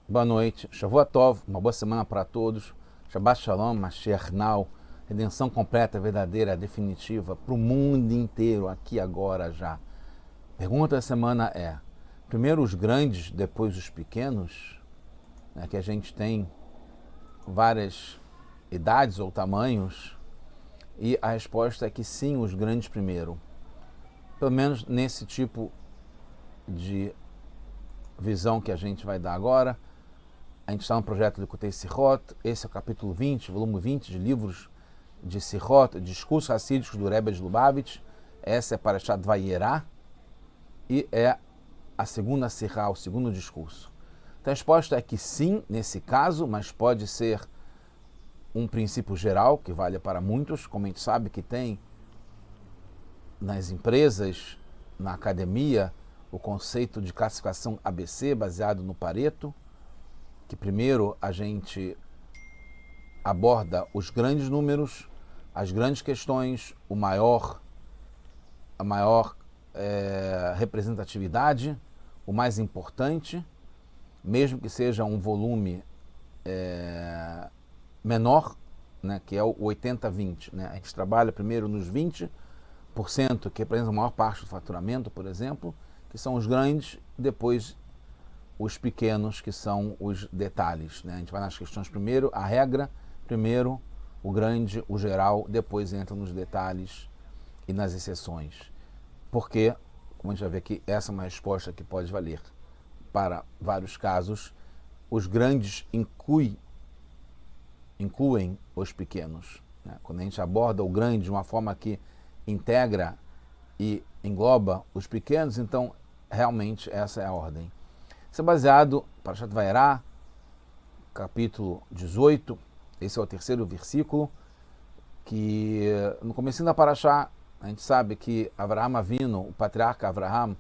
Boa noite, Shavua Tov, uma boa semana para todos. Shabbat Shalom, Mashiach Now, redenção completa, verdadeira, definitiva, para o mundo inteiro, aqui agora já. Pergunta da semana é, primeiro os grandes, depois os pequenos, né, que a gente tem várias idades ou tamanhos, e a resposta é que sim, os grandes primeiro. Pelo menos nesse tipo de visão que a gente vai dar agora. A gente está no projeto Likutei Sihot, esse é o capítulo 20, volume 20 de livros de Sihot, discursos racídicos do Rebbe de Lubavitch. Essa é Parashat Vayera e é a segunda Sihá, o segundo discurso. Então a resposta é que sim, nesse caso, mas pode ser um princípio geral que vale para muitos, como a gente sabe que tem nas empresas, na academia, o conceito de classificação ABC baseado no Pareto, que primeiro a gente aborda os grandes números, as grandes questões, a maior representatividade, o mais importante, mesmo que seja um volume menor, né, que é o 80-20. Né? A gente trabalha primeiro nos 20%, que representam a maior parte do faturamento, por exemplo, que são os grandes, depois os pequenos, que são os detalhes. Né? A gente vai nas questões primeiro, a regra, primeiro o grande, o geral, depois entra nos detalhes e nas exceções. Porque, como a gente vai ver aqui, essa é uma resposta que pode valer para vários casos. Os grandes incluem os pequenos. Né? Quando a gente aborda o grande de uma forma que integra e engloba os pequenos, então realmente essa é a ordem. Isso é baseado em Parashat Vayera, capítulo 18, esse é o terceiro versículo, que no comecinho da Parashá, a gente sabe que Avraham Avinu, o patriarca Avraham,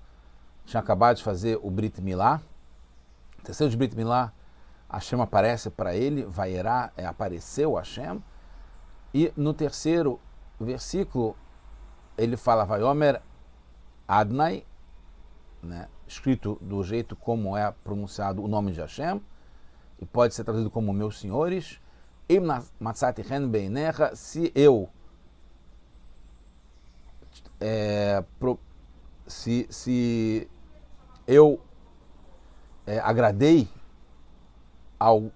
tinha acabado de fazer o Brit Milá. O terceiro de Brit Milá, Hashem aparece para ele, Vayera apareceu Hashem, e no terceiro versículo ele fala Vayomer Adnai, né, escrito do jeito como é pronunciado o nome de Hashem, e pode ser traduzido como meus senhores. Im matzati chen beinecha, se eu agradei aos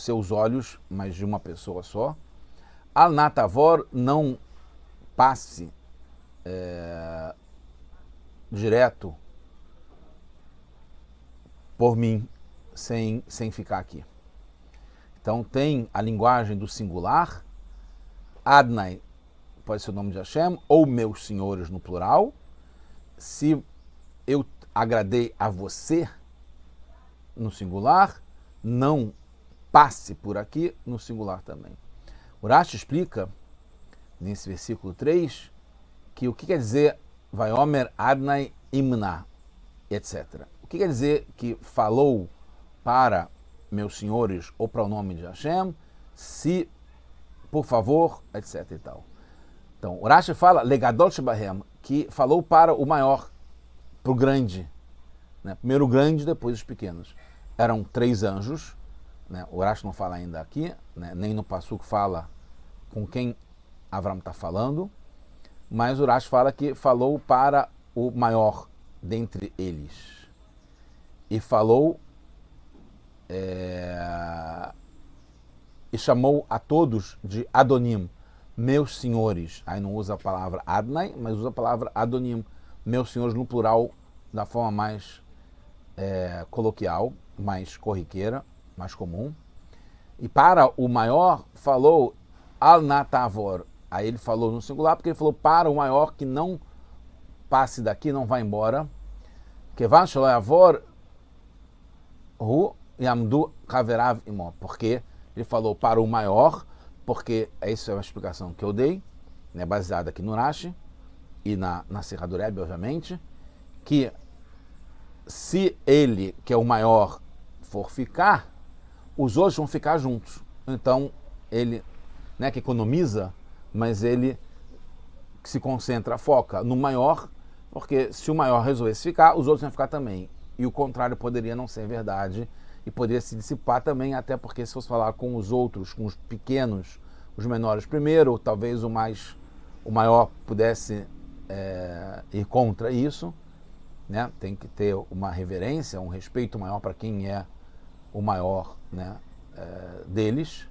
seus olhos, mas de uma pessoa só. Al natavor, não passe direto por mim sem ficar aqui. Então tem a linguagem do singular, Adnai pode ser o nome de Hashem, ou meus senhores no plural. Se eu agradei a você no singular, não passe por aqui no singular também. O Rashi explica, nesse versículo 3, que o que quer dizer Vayomer Adnai Imna, etc. O que quer dizer que falou para meus senhores ou para o nome de Hashem, se, por favor, etc. e tal. Então, o Rashi fala, Legadol Shebahem, que falou para o maior, para o grande. Né? Primeiro o grande, depois os pequenos. Eram 3 anjos, né? O Rashi não fala ainda aqui, né? Nem no Passuco fala com quem Avram está falando, mas o Rashi fala que falou para o maior dentre eles. E falou e chamou a todos de Adonim, meus senhores. Aí não usa a palavra Adnai, mas usa a palavra Adonim, meus senhores no plural, da forma mais coloquial, mais corriqueira, mais comum. E para o maior falou Al-Natavor. Aí ele falou no singular, porque ele falou para o maior que não passe daqui, não vá embora. Kevan Shaloyavor Hu Yamdu Kaverav Imó. Porque ele falou para o maior, porque essa é uma explicação que eu dei, né, baseada aqui no Rashi e na Sihá do Rebbe, obviamente, que se ele, que é o maior, for ficar, os outros vão ficar juntos. Então, ele, né, que economiza, mas ele se concentra, foca no maior, porque se o maior resolvesse ficar, os outros iam ficar também. E o contrário poderia não ser verdade. e poderia se dissipar também, até porque se fosse falar com os outros, com os pequenos, os menores primeiro, talvez o maior pudesse ir contra isso, né? Tem que ter uma reverência, um respeito maior para quem é o maior, né, deles.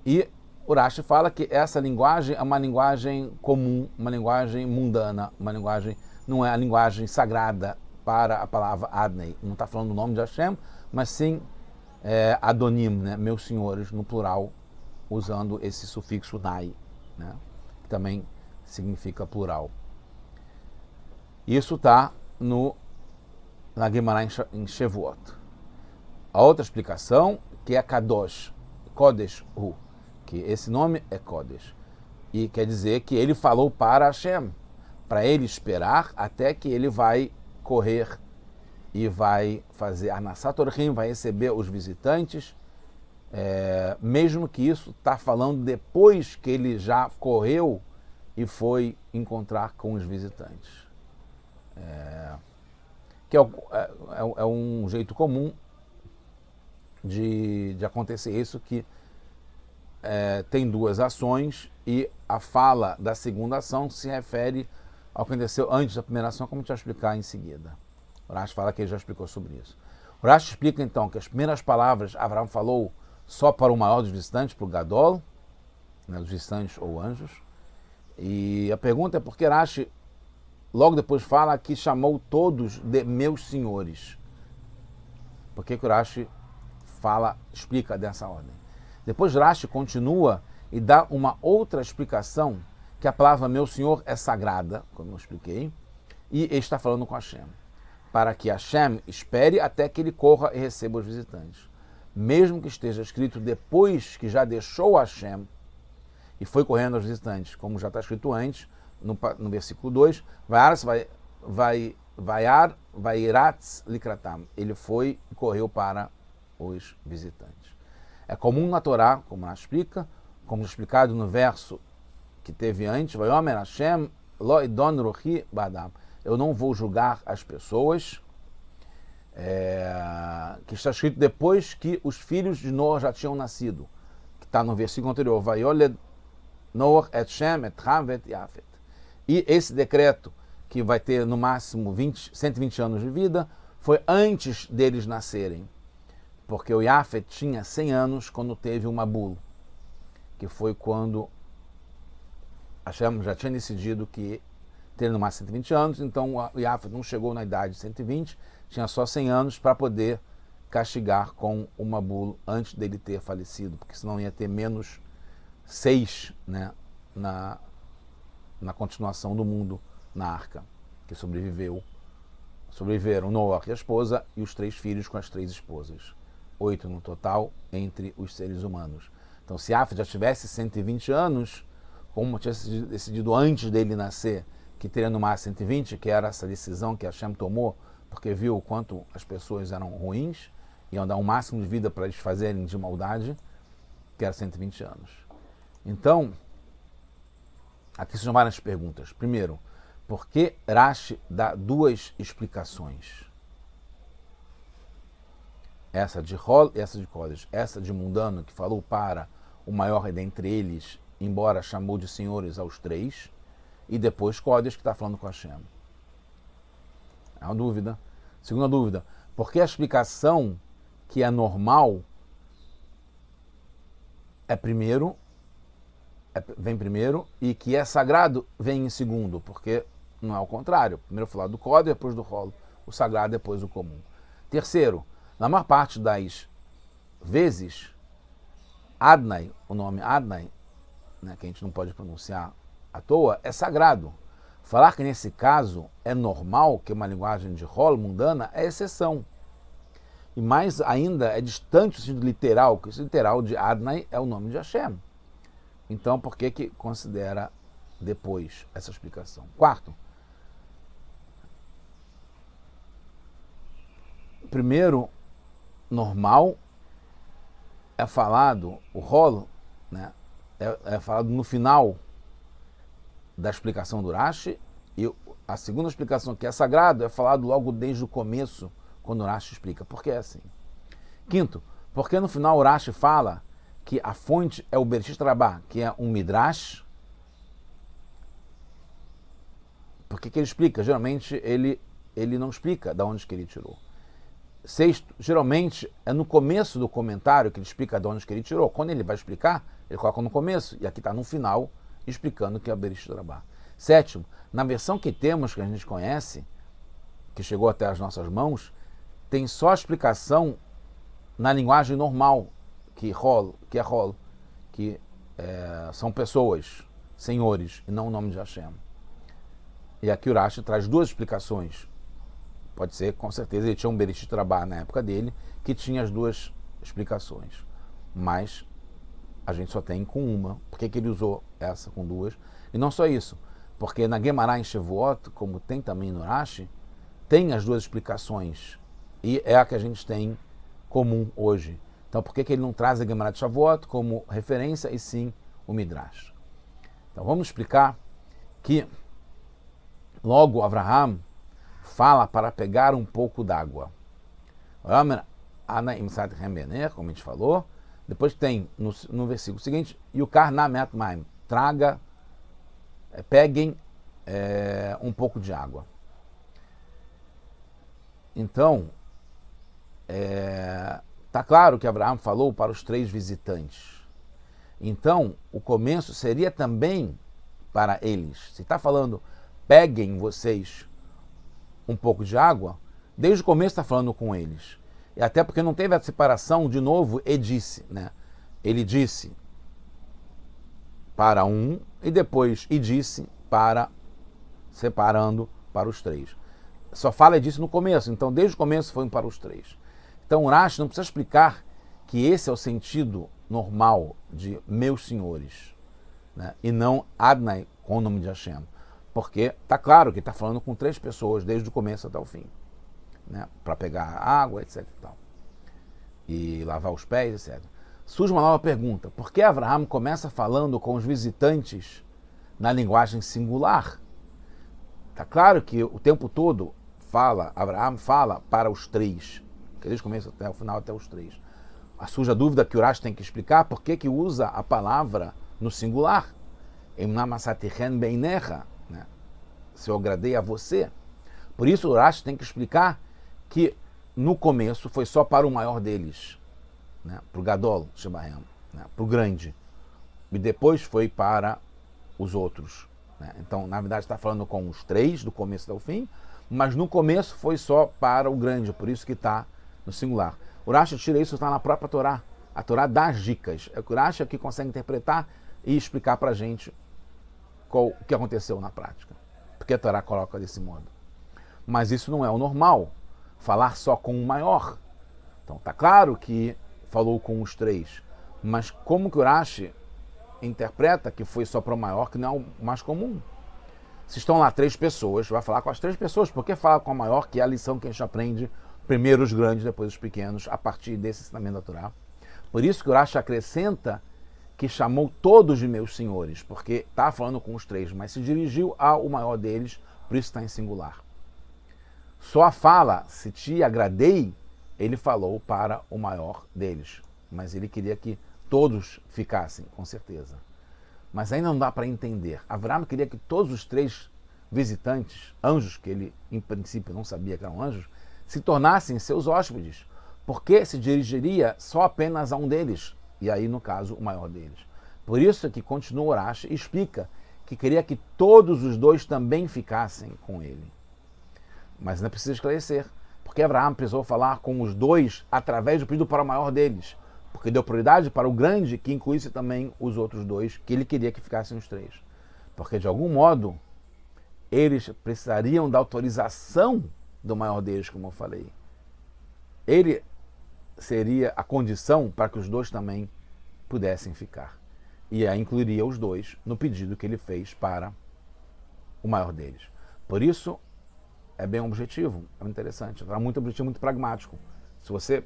E o Rashi fala que essa linguagem é uma linguagem comum, uma linguagem mundana, uma linguagem, não é a linguagem sagrada para a palavra Adnei. Não está falando o nome de Hashem, mas sim Adonim, né, meus senhores, no plural, usando esse sufixo Nai, né, que também significa plural. Isso está na Gemara em Shevuot. A outra explicação, que é Kadosh, Kodesh Hu, que esse nome é Kodesh, e quer dizer que ele falou para Hashem, para ele esperar até que ele vai correr e vai fazer Anassat Orchim, vai receber os visitantes, mesmo que isso está falando depois que ele já correu e foi encontrar com os visitantes. Que é um jeito comum de acontecer isso, que tem duas ações e a fala da segunda ação se refere ao que aconteceu antes da primeira ação, como a gente vai explicar em seguida. O Rashi fala que ele já explicou sobre isso. O Rashi explica então que as primeiras palavras Abraão falou só para o maior dos visitantes, para o Gadol, né, dos visitantes ou anjos. E a pergunta é por que Rashi logo depois fala que chamou todos de meus senhores. Por que o Rashi explica dessa ordem? Depois Rashi continua e dá uma outra explicação, que a palavra meu senhor é sagrada, como eu expliquei, e ele está falando com Hashem, para que Hashem espere até que ele corra e receba os visitantes. Mesmo que esteja escrito depois que já deixou Hashem e foi correndo aos visitantes, como já está escrito antes, no versículo 2, Vairatz likratam, ele foi e correu para os visitantes. É comum na Torá, como ela explica, como explicado no verso que teve antes, Vayomer Hashem lo idon ruchi badam, eu não vou julgar as pessoas, que está escrito depois que os filhos de Noah já tinham nascido, que está no versículo anterior, Vayoled Noach et Shem et Ham et Yafet. E esse decreto, que vai ter no máximo 120 anos de vida, foi antes deles nascerem, porque o Yafet tinha 100 anos quando teve o Mabul, que foi quando Hashem já tinha decidido que teria no máximo 120 anos, então o Yafet não chegou na idade de 120, tinha só 100 anos para poder castigar com o Mabul antes dele ter falecido, porque senão ia ter menos 6, né, na continuação do mundo na arca, que sobreviveram Noah e a esposa e os 3 filhos com as 3 esposas. 8 no total entre os seres humanos. Então, se Yafet já tivesse 120 anos, como tinha sido decidido antes dele nascer, que teria no máximo 120, que era essa decisão que Hashem tomou, porque viu o quanto as pessoas eram ruins, iam dar um máximo de vida para eles fazerem de maldade, que era 120 anos. Então, aqui são várias perguntas. Primeiro, por que Rashi dá 2 explicações? Essa de Hol e essa de Kodesh. Essa de mundano, que falou para o maior dentre eles, embora chamou de senhores aos 3, e depois Kodesh, que está falando com Hashem. É uma dúvida. Segunda dúvida, por que a explicação que é normal vem primeiro e que é sagrado vem em segundo? Porque não é o contrário. Primeiro falar do Kodesh, depois do Hol. O sagrado, depois o comum. Terceiro, na maior parte das vezes, Adnai, o nome Adnai, né, que a gente não pode pronunciar à toa, é sagrado. Falar que nesse caso é normal, que é uma linguagem de Hol mundana, é exceção. E mais ainda, é distante do sentido literal, que o literal de Adnai é o nome de Hashem. Então, por que considera depois essa explicação? Quarto, primeiro, normal é falado, o Hol, né, é falado no final da explicação do Rashi, e a segunda explicação, que é sagrado, é falado logo desde o começo, quando o Rashi explica. Por que é assim? Quinto, porque no final o Rashi fala que a fonte é o Bereshit Rabbah, que é um Midrash. Por que ele explica? Geralmente ele não explica de onde que ele tirou. Sexto, geralmente é no começo do comentário que ele explica de onde que ele tirou. Quando ele vai explicar, ele coloca no começo, e aqui está no final, explicando que é o Bereshit Rabbah. Sétimo, na versão que temos, que a gente conhece, que chegou até as nossas mãos, tem só a explicação na linguagem normal, que são pessoas, senhores, e não o nome de Hashem. E aqui o Rashi traz duas explicações. Pode ser, com certeza, ele tinha um Bereshit Rabbah na época dele, que tinha as duas explicações. Mas a gente só tem com uma. Por que ele usou essa com duas? E não só isso, porque na Gemara em Shavuot, como tem também no Rashi, tem as duas explicações. E é a que a gente tem comum hoje. Então, por que ele não traz a Gemara de Shavuot como referência e sim o Midrash? Então, vamos explicar que logo Avraham fala para pegar um pouco d'água. Como a gente falou. Depois tem no versículo seguinte, Yukar namet maim, peguem um pouco de água. Então, está claro que Abraão falou para os 3 visitantes. Então, o começo seria também para eles. Se está falando, peguem vocês um pouco de água, desde o começo está falando com eles. E até porque não teve a separação, de novo, e disse, né? Ele disse para um e depois e disse para, separando para os 3. Só fala disso no começo, então desde o começo foi para os 3. Então o Rashi não precisa explicar que esse é o sentido normal de meus senhores, né? E não Adnai com o nome de Hashem. Porque está claro que está falando com 3 pessoas desde o começo até o fim, né? Para pegar água, etc. E lavar os pés, etc. Surge uma nova pergunta. Por que Avraham começa falando com os visitantes na linguagem singular? Está claro que o tempo todo Avraham fala para os 3, desde o começo até o final, até os 3. Surge a dúvida que o Rashi tem que explicar por que usa a palavra no singular. Né? Se eu agradei a você. Por isso o Rashi tem que explicar que no começo foi só para o maior deles, né? Para o Gadol Shebahem, né? Para o grande. E depois foi para os outros. Né? Então, na verdade, está falando com os 3, do começo ao fim, mas no começo foi só para o grande, por isso que está no singular. O Rashi tira isso, está na própria Torá. A Torá dá as dicas. É o Rashi que consegue interpretar e explicar para a gente o que aconteceu na prática. Porque a Torá coloca desse modo. Mas isso não é o normal, falar só com o maior. Então está claro que falou com os 3, mas como que o Rashi interpreta que foi só para o maior, que não é o mais comum? Se estão lá 3 pessoas, vai falar com as 3 pessoas, por que falar com a maior, que é a lição que a gente aprende, primeiro os grandes, depois os pequenos, a partir desse ensinamento da Torá. Por isso que o Rashi acrescenta que chamou todos de meus senhores, porque está falando com os 3, mas se dirigiu ao maior deles, por isso está em singular. Só a fala, se te agradei, ele falou para o maior deles, mas ele queria que todos ficassem, com certeza. Mas ainda não dá para entender. Avraham queria que todos os 3 visitantes, anjos, que ele em princípio não sabia que eram anjos, se tornassem seus hóspedes, porque se dirigiria só apenas a um deles, e aí, no caso, o maior deles. Por isso que continua o Rashi e explica que queria que todos os 2 também ficassem com ele. Mas ainda precisa esclarecer, porque Avraham precisou falar com os 2 através do pedido para o maior deles, porque deu prioridade para o grande, que incluísse também os outros 2, que ele queria que ficassem os 3. Porque, de algum modo, eles precisariam da autorização do maior deles, como eu falei. Ele seria a condição para que os 2 também pudessem ficar. E aí incluiria os 2 no pedido que ele fez para o maior deles. Por isso, é bem objetivo, é interessante, é muito objetivo, muito pragmático. Se você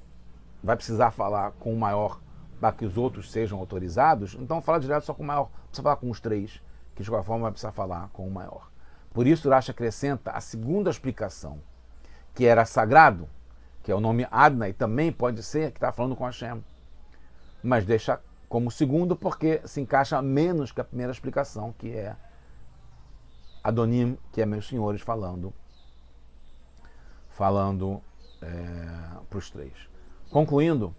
vai precisar falar com o maior para que os outros sejam autorizados, então fala direto só com o maior. Não precisa falar com os 3, que de qualquer forma vai precisar falar com o maior. Por isso o Rashi acrescenta a segunda explicação, que era sagrado, que é o nome Adnai, também pode ser que está falando com Hashem. Mas deixa como segundo porque se encaixa menos que a primeira explicação, que é Adonim, que é meus senhores, falando para os três. Concluindo,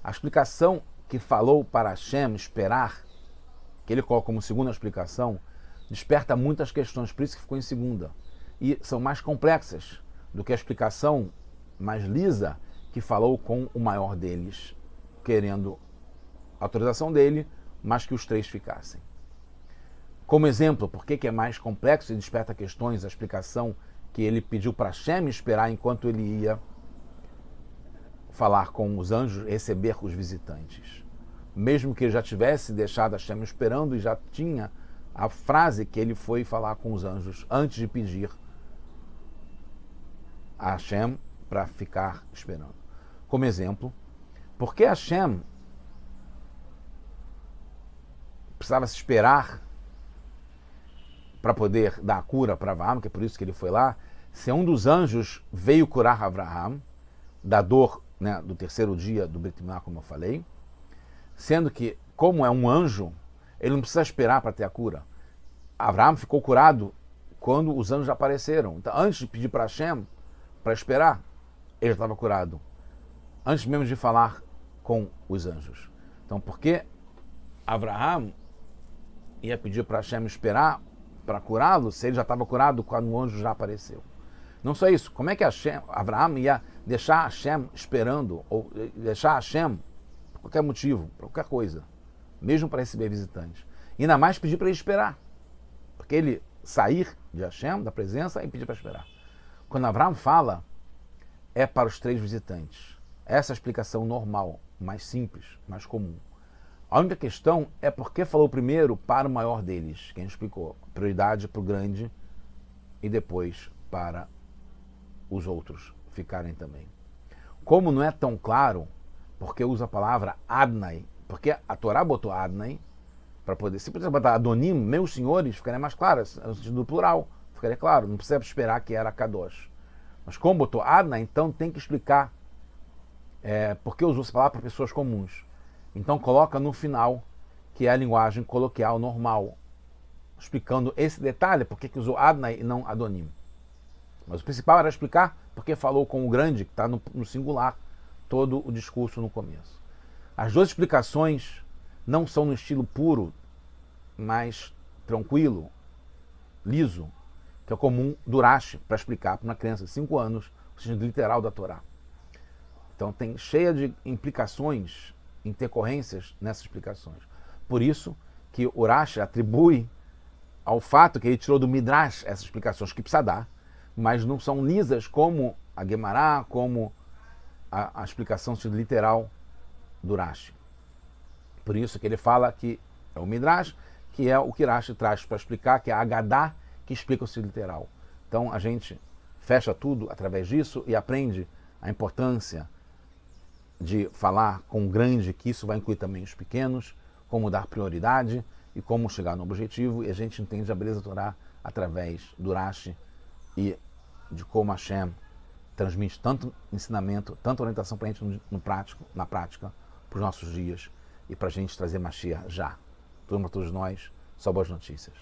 a explicação que falou para Hashem esperar, que ele coloca como segunda explicação, desperta muitas questões, por isso que ficou em segunda. E são mais complexas do que a explicação mais lisa que falou com o maior deles, querendo a autorização dele, mas que os três ficassem. Como exemplo, por que é mais complexo e desperta questões a explicação que ele pediu para Hashem esperar enquanto ele ia falar com os anjos, receber os visitantes. Mesmo que ele já tivesse deixado Hashem esperando e já tinha a frase que ele foi falar com os anjos antes de pedir a Hashem para ficar esperando. Como exemplo, por que Hashem precisava se esperar para poder dar a cura para Avraham, que é por isso que ele foi lá, se um dos anjos veio curar Avraham da dor, né, do terceiro dia do Brit Milá, como eu falei, sendo que, como é um anjo, ele não precisa esperar para ter a cura. Avraham ficou curado quando os anjos apareceram. Então, antes de pedir para Hashem, para esperar, ele já estava curado. Antes mesmo de falar com os anjos. Então, por que Avraham ia pedir para Hashem esperar para curá-lo, se ele já estava curado quando o anjo já apareceu? Não só isso, como é que Avraham ia deixar Hashem esperando, ou deixar Hashem por qualquer motivo, por qualquer coisa, mesmo para receber visitantes? E ainda mais pedir para ele esperar, porque ele sair de Hashem, da presença, e pedir para esperar. Quando Avraham fala, é para os três visitantes. Essa é a explicação normal, mais simples, mais comum. A única questão é por que falou primeiro para o maior deles, quem explicou. Prioridade para o grande e depois para os outros ficarem também. Como não é tão claro, porque usa a palavra Adnai, porque a Torá botou Adnai para poder, se pudesse botar Adonim, meus senhores, ficaria mais claro, no sentido claro, ficaria claro, não precisa esperar que era Kadosh. Mas como botou Adnai, então tem que explicar porque usou essa palavra para pessoas comuns. Então coloca no final, que é a linguagem coloquial normal, explicando esse detalhe, porque que usou Adnai e não Adonim. Mas o principal era explicar porque falou com o grande, que está no singular, todo o discurso no começo. As duas explicações não são no estilo puro, mas tranquilo, liso, que é comum do Rashi para explicar para uma criança de 5 anos o sentido literal da Torá. Então tem cheia de implicações, intercorrências nessas explicações. Por isso que o Rashi atribui ao fato que ele tirou do Midrash essas explicações que precisa dar, mas não são lisas como a Guemará, como a explicação no sentido literal do Rashi. Por isso que ele fala que é o Midrash, que é o que Rashi traz para explicar, que é a Agadá que explica o sentido literal. Então a gente fecha tudo através disso e aprende a importância de falar com o grande, que isso vai incluir também os pequenos, como dar prioridade e como chegar no objetivo, e a gente entende a beleza da Torá através do Rashi e de como Hashem transmite tanto ensinamento, tanta orientação para a gente na prática, para os nossos dias e para a gente trazer Mashiach já. Tudo para todos nós, só boas notícias.